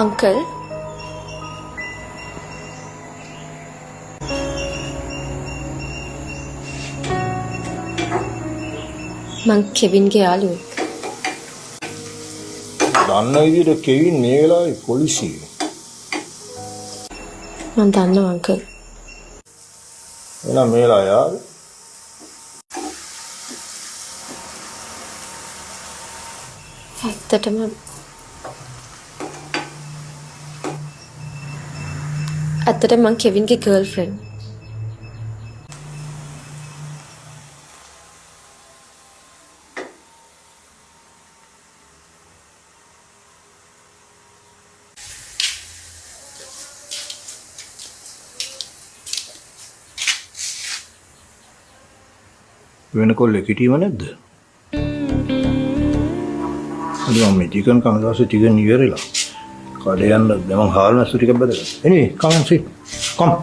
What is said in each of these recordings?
Uncle, මං කෙවින්ගේ යාළුවෙක්. දන්න විදිහට කෙවින් මේ වෙලාවේ පොලිසිය. මං දන්නවා අංකල්. එහෙනම් මේ වෙලාව යාළුවෝ. ඇත්තටම මං කෙවින්ගේ ගර්ල්ෆ්‍රෙන්ඩ්. වෙන කොල්ලෙක් හිටියව නැද්ද? අද මම චිකන් කන දවසේ චිකන් ඉවරලා. කඩේ යන්න මම හාල් නැසු ටිකක් බදලා. එනේ come and sit. Come.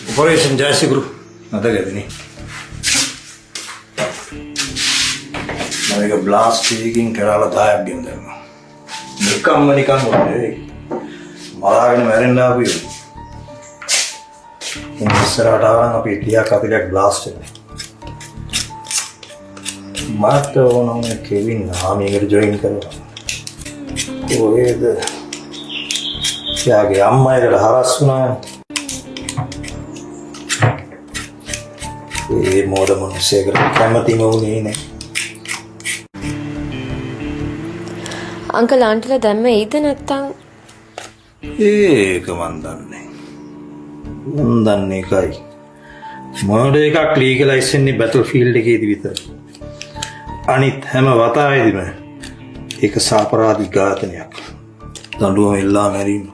Operation Jayaseguru. නදගදනේ. මම බ්ලාස්ට් එකකින් කරලා 10ක් ගෙන දැම්මා. නිකන් වගේ. මලාගෙන මැරෙන්න ආපු යෝ. ඉස්සරහට ආවම අපි 30ක් 40ක් බ්ලාස්ට් වෙනවා. මට ඕනම කෙවින් ආමියකට ජොයින් කරනවා. ඔයද යාගේ අම්මයිට හරස් වුණා. ඒ මොඩ මොනසේකට කැමතිම වුණේ නෑ. අංකල් ආන්ටිලා දැම්ම එයිද නැත්තම් ඒක මන් දන්නේ එකයි. මොනද එකක් ලීගලයිස් වෙන්නේ බැටල් ෆීල්ඩ් එකේදී විතරයි. අනිත් හැම වතාවෙදිම ඒක සාපරාධී ඝාතනයක්. දඬුවම එල්ලා මැරීම.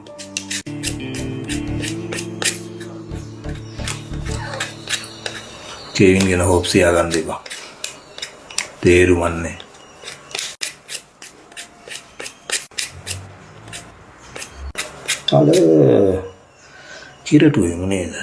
කෙවින් ගැන හොප්ස් තියාගන්න එපා. තේරුමන්නේ. අල කිරටුවෙම නේද?